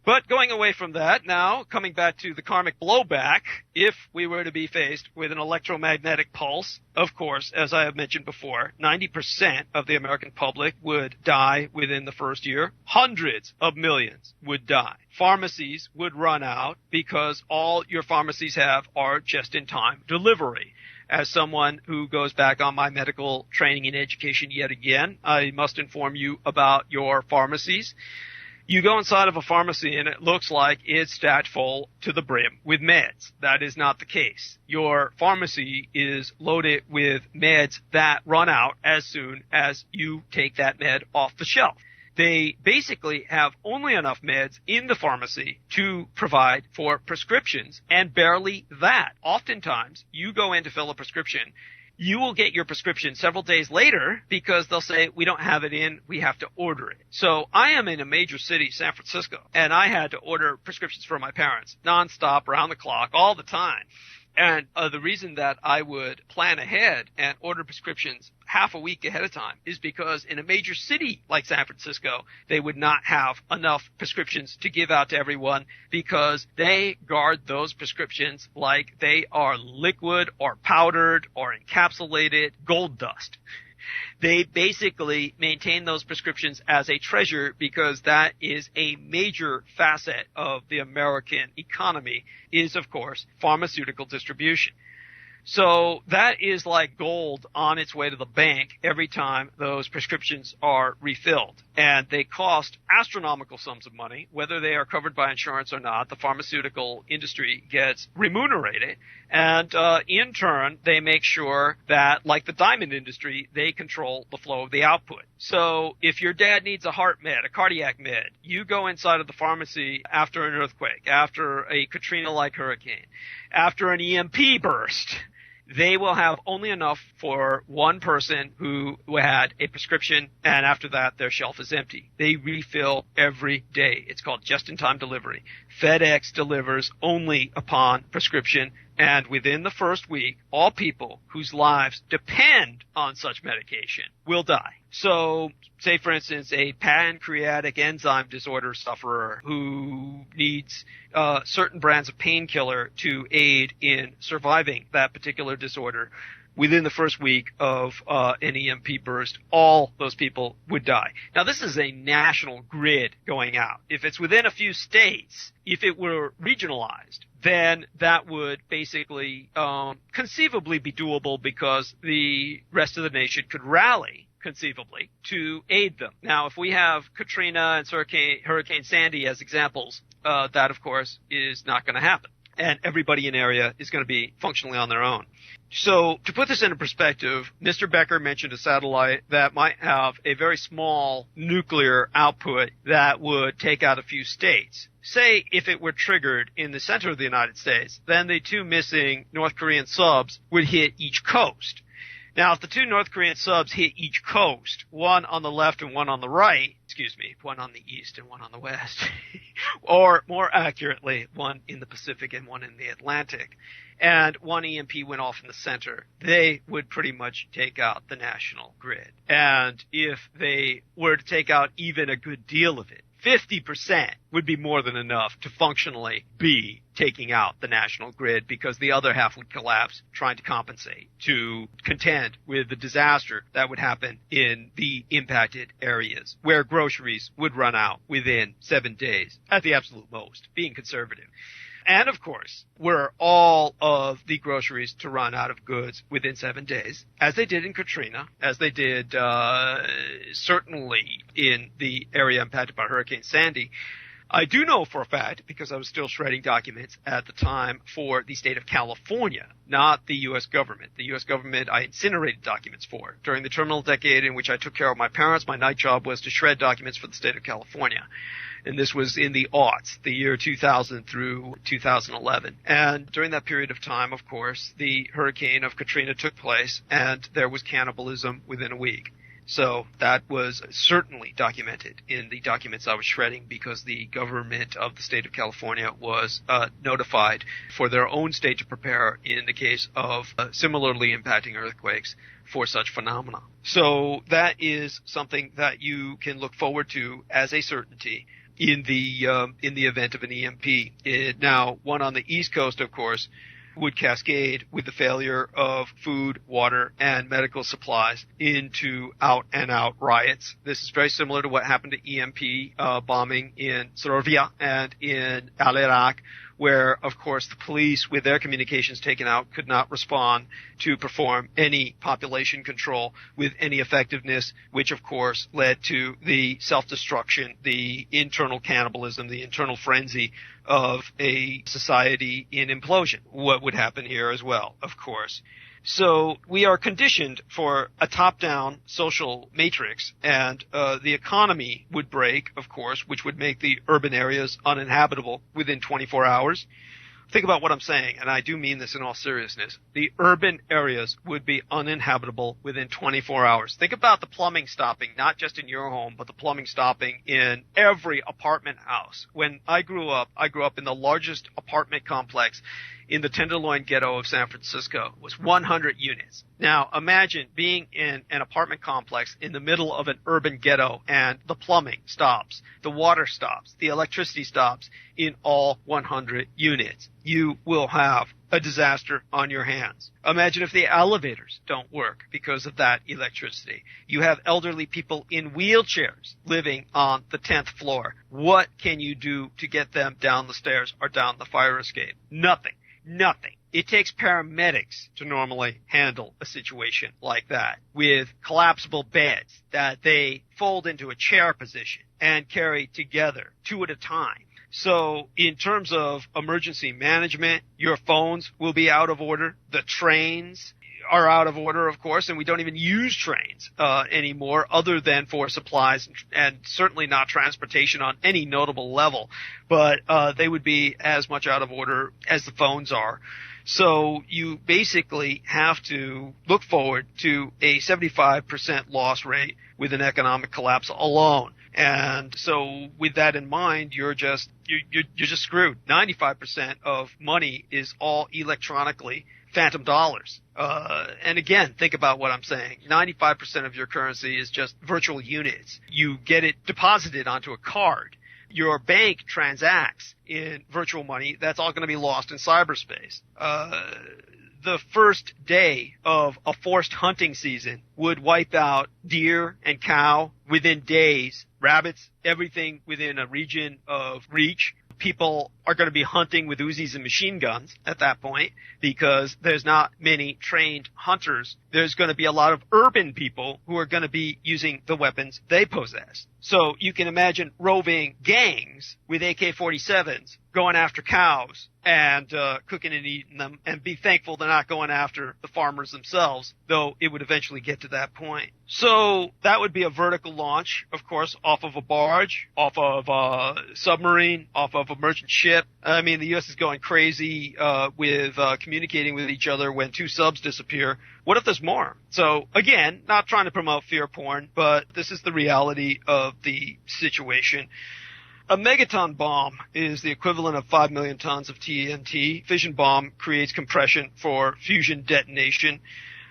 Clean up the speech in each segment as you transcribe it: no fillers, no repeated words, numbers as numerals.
But going away from that, now coming back to the karmic blowback, if we were to be faced with an electromagnetic pulse, of course, as I have mentioned before, 90% of the American public would die within the first year. Hundreds of millions would die. Pharmacies would run out because all your pharmacies have are just-in-time delivery. As someone who goes back on my medical training and education yet again, I must inform you about your pharmacies. You go inside of a pharmacy and it looks like it's stacked full to the brim with meds. That is not the case. Your pharmacy is loaded with meds that run out as soon as you take that med off the shelf. They basically have only enough meds in the pharmacy to provide for prescriptions, and barely that. Oftentimes, you go in to fill a prescription, you will get your prescription several days later because they'll say, we don't have it in, we have to order it. So I am in a major city, San Francisco, and I had to order prescriptions for my parents nonstop, around the clock, all the time. And the reason that I would plan ahead and order prescriptions half a week ahead of time is because in a major city like San Francisco, they would not have enough prescriptions to give out to everyone because they guard those prescriptions like they are liquid or powdered or encapsulated gold dust. They basically maintain those prescriptions as a treasure because that is a major facet of the American economy is, of course, pharmaceutical distribution. So that is like gold on its way to the bank every time those prescriptions are refilled. And they cost astronomical sums of money, whether they are covered by insurance or not. The pharmaceutical industry gets remunerated. And in turn, they make sure that, like the diamond industry, they control the flow of the output. So if your dad needs a heart med, a cardiac med, you go inside of the pharmacy after an earthquake, after a Katrina-like hurricane, after an EMP burst. They will have only enough for one person who had a prescription, and after that, their shelf is empty. They refill every day. It's called just-in-time delivery. FedEx delivers only upon prescription, and within the first week, all people whose lives depend on such medication will die. So, say for instance, a pancreatic enzyme disorder sufferer who needs certain brands of painkiller to aid in surviving that particular disorder, within the first week of an EMP burst, all those people would die. Now, this is a national grid going out. If it's within a few states, if it were regionalized, then that would basically conceivably be doable because the rest of the nation could rally conceivably to aid them. Now, if we have Katrina and Hurricane Sandy as examples, that, of course, is not going to happen. And everybody in area is going to be functionally on their own. So to put this into perspective, Mr. Becker mentioned a satellite that might have a very small nuclear output that would take out a few states. Say if it were triggered in the center of the United States, then the two missing North Korean subs would hit each coast. Now, if the two North Korean subs hit each coast, one on the left and one on the right, one on the east and one on the west, or more accurately, one in the Pacific and one in the Atlantic, and one EMP went off in the center, they would pretty much take out the national grid. And if they were to take out even a good deal of it, 50% would be more than enough to functionally be taking out the national grid because the other half would collapse trying to compensate to contend with the disaster that would happen in the impacted areas where groceries would run out within 7 days at the absolute most, being conservative. And, of course, were all of the groceries to run out of goods within 7 days, as they did in Katrina, as they did certainly in the area impacted by Hurricane Sandy. I do know for a fact, because I was still shredding documents at the time for the state of California, not the U.S. government. The U.S. government I incinerated documents for. During the terminal decade in which I took care of my parents, my night job was to shred documents for the state of California. And this was in the aughts, the year 2000 through 2011. And during that period of time, of course, the hurricane of Katrina took place, and there was cannibalism within a week. So that was certainly documented in the documents I was shredding because the government of the state of California was notified for their own state to prepare in the case of similarly impacting earthquakes for such phenomena. So that is something that you can look forward to as a certainty in the event of an EMP. Now, one on the East Coast, of course, would cascade with the failure of food, water, and medical supplies into out-and-out riots. This is very similar to what happened to EMP bombing in Serbia and in Iraq, where, of course, the police, with their communications taken out, could not respond to perform any population control with any effectiveness, which, of course, led to the self-destruction, the internal cannibalism, the internal frenzy of a society in implosion. What would happen here as well, of course. So we are conditioned for a top-down social matrix, and the economy would break, of course, which would make the urban areas uninhabitable within 24 hours. Think about what I'm saying, and I do mean this in all seriousness. The urban areas would be uninhabitable within 24 hours. Think about the plumbing stopping, not just in your home, but the plumbing stopping in every apartment house. When I grew up in the largest apartment complex in the Tenderloin ghetto of San Francisco. It was 100 units. Now, imagine being in an apartment complex in the middle of an urban ghetto and the plumbing stops, the water stops, the electricity stops in all 100 units. You will have a disaster on your hands. Imagine if the elevators don't work because of that electricity. You have elderly people in wheelchairs living on the 10th floor. What can you do to get them down the stairs or down the fire escape? Nothing. It takes paramedics to normally handle a situation like that with collapsible beds that they fold into a chair position and carry together two at a time. So in terms of emergency management, your phones will be out of order. The trains are out of order, of course, and we don't even use trains anymore other than for supplies and certainly not transportation on any notable level. But they would be as much out of order as the phones are. So you basically have to look forward to a 75% loss rate with an economic collapse alone. And so with that in mind, you're just screwed. 95% of money is all electronically phantom dollars. And again, think about what I'm saying. 95% of your currency is just virtual units. You get it deposited onto a card. Your bank transacts in virtual money. That's all going to be lost in cyberspace. The first day of a forced hunting season would wipe out deer and cow within days, rabbits, everything within a region of reach. People are going to be hunting with Uzis and machine guns at that point because there's not many trained hunters. There's going to be a lot of urban people who are going to be using the weapons they possess. So you can imagine roving gangs with AK-47s going after cows and cooking and eating them, and be thankful they're not going after the farmers themselves, though it would eventually get to that point. So that would be a vertical launch, of course, off of a barge, off of a submarine, off of a merchant ship. I mean, the U.S. is going crazy with communicating with each other when two subs disappear. What if there's more? So, again, not trying to promote fear porn, but this is the reality of the situation. A megaton bomb is the equivalent of 5 million tons of TNT. Fission bomb creates compression for fusion detonation.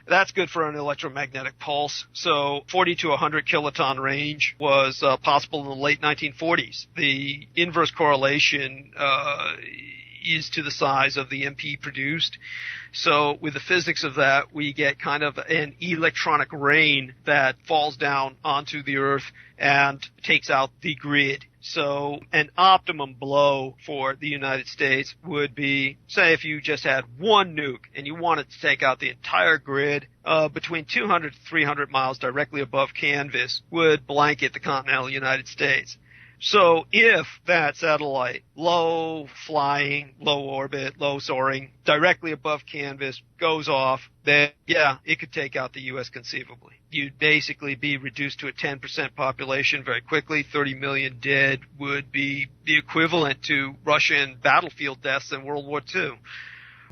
That's good for an electromagnetic pulse. So 40 to 100 kiloton range was possible in the late 1940s. The inverse correlation is to the size of the MP produced. So with the physics of that, we get kind of an electronic rain that falls down onto the Earth and takes out the grid. So an optimum blow for the United States would be, say, if you just had one nuke and you wanted to take out the entire grid, between 200 to 300 miles directly above canvas would blanket the continental United States. So if that satellite, low flying, low orbit, low soaring, directly above canvas goes off, then yeah, it could take out the U.S. conceivably. You'd basically be reduced to a 10% population very quickly. 30 million dead would be the equivalent to Russian battlefield deaths in World War II.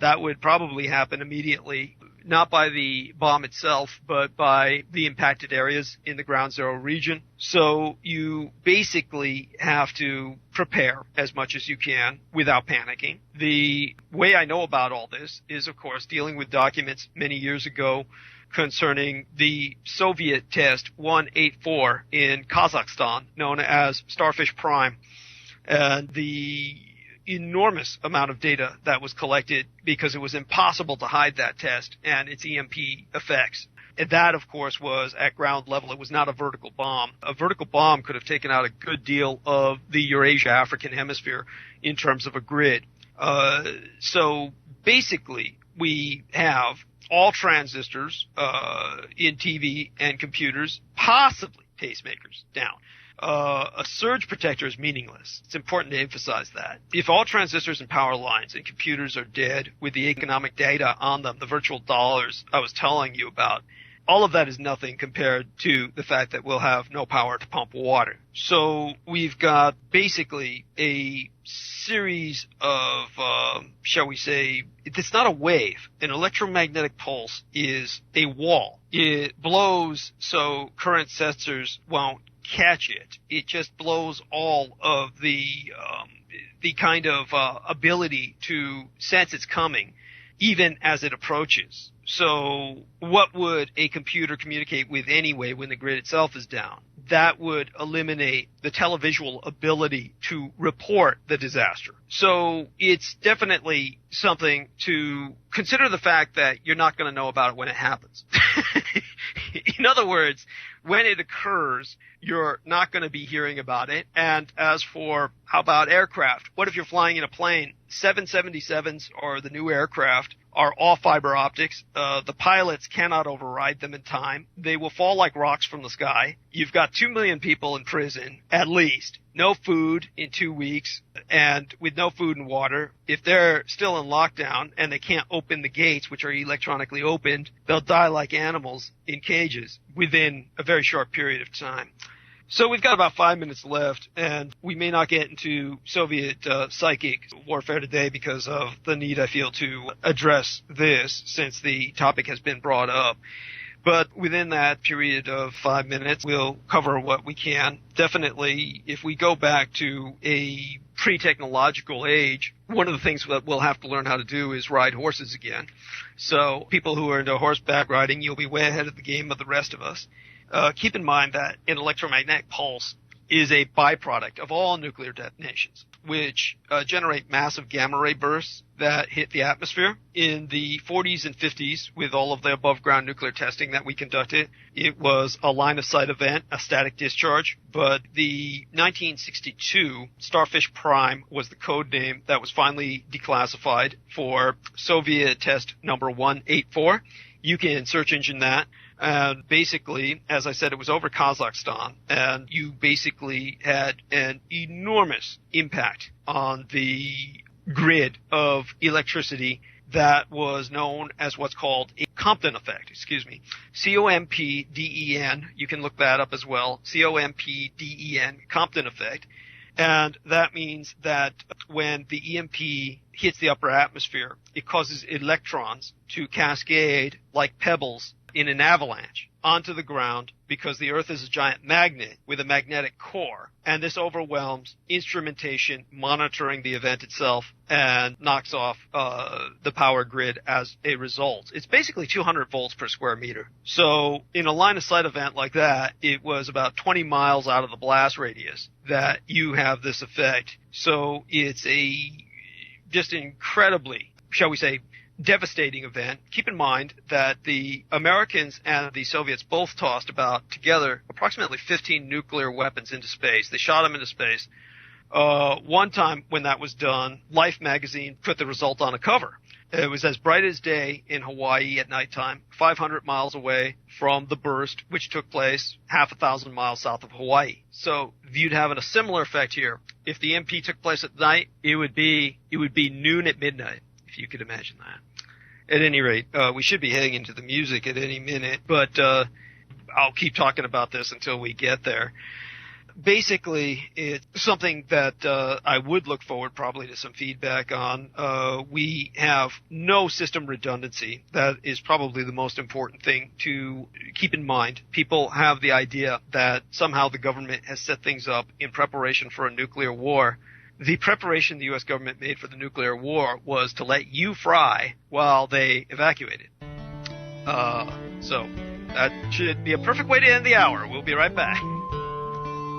That would probably happen immediately, not by the bomb itself, but by the impacted areas in the ground zero region. So you basically have to prepare as much as you can without panicking. The way I know about all this is, of course, dealing with documents many years ago concerning the Soviet test 184 in Kazakhstan, known as Starfish Prime. and the enormous amount of data that was collected because it was impossible to hide that test and its EMP effects. And that, of course, was at ground level. It was not a vertical bomb. A vertical bomb could have taken out a good deal of the Eurasia-African hemisphere in terms of a grid. So basically, we have all transistors in TV and computers, possibly pacemakers, down. A surge protector is meaningless. It's important to emphasize that. If all transistors and power lines and computers are dead with the economic data on them, the virtual dollars I was telling you about, all of that is nothing compared to the fact that we'll have no power to pump water. So we've got basically a series of, shall we say, it's not a wave. An electromagnetic pulse is a wall. It blows so current sensors won't catch it. It just blows all of the kind of ability to sense it's coming, even as it approaches. So what would a computer communicate with anyway when the grid itself is down? That would eliminate the televisual ability to report the disaster. So it's definitely something to consider, the fact that you're not going to know about it when it happens. In other words, when it occurs, you're not going to be hearing about it. And as for how about aircraft? What if you're flying in a plane? 777s or the new aircraft are all fiber optics. The pilots cannot override them in time. They will fall like rocks from the sky. You've got 2 million people in prison, at least. No food in 2 weeks, and with no food and water, if they're still in lockdown and they can't open the gates, which are electronically opened, they'll die like animals in cages within a very short period of time. So we've got about 5 minutes left, and we may not get into Soviet psychic warfare today because of the need I feel to address this, since the topic has been brought up. But within that period of 5 minutes, we'll cover what we can. Definitely, if we go back to a pre-technological age, one of the things that we'll have to learn how to do is ride horses again. So people who are into horseback riding, you'll be way ahead of the game of the rest of us. Keep in mind that an electromagnetic pulse is a byproduct of all nuclear detonations, which generate massive gamma ray bursts that hit the atmosphere. In the 40s and 50s, with all of the above-ground nuclear testing that we conducted, it was a line-of-sight event, a static discharge. But the 1962 Starfish Prime was the code name that was finally declassified for Soviet test number 184. You can search engine that. And basically, as I said, it was over Kazakhstan, and you basically had an enormous impact on the grid of electricity that was known as what's called a Compton effect, COMPDEN. You can look that up as well, COMPDEN, Compton effect. And that means that when the EMP hits the upper atmosphere, it causes electrons to cascade like pebbles in an avalanche onto the ground, because the Earth is a giant magnet with a magnetic core, and this overwhelms instrumentation monitoring the event itself and knocks off the power grid as a result. It's basically 200 volts per square meter. So in a line-of-sight event like that, it was about 20 miles out of the blast radius that you have this effect. So it's a just incredibly, shall we say, devastating event. Keep in mind that the Americans and the Soviets both tossed about together approximately 15 nuclear weapons into space. They shot them into space. One time when that was done, Life magazine put the result on a cover. It was as bright as day in Hawaii at nighttime, 500 miles away from the burst, which took place half a thousand miles south of Hawaii. So viewed having a similar effect here. If the EMP took place at night, it would be noon at midnight, if you could imagine that. At any rate, we should be heading into the music at any minute, but I'll keep talking about this until we get there. Basically, it's something that I would look forward probably to some feedback on. We have no system redundancy. That is probably the most important thing to keep in mind. People have the idea that somehow the government has set things up in preparation for a nuclear war. The preparation the U.S. government made for the nuclear war was to let you fry while they evacuated. So that should be a perfect way to end the hour. We'll be right back.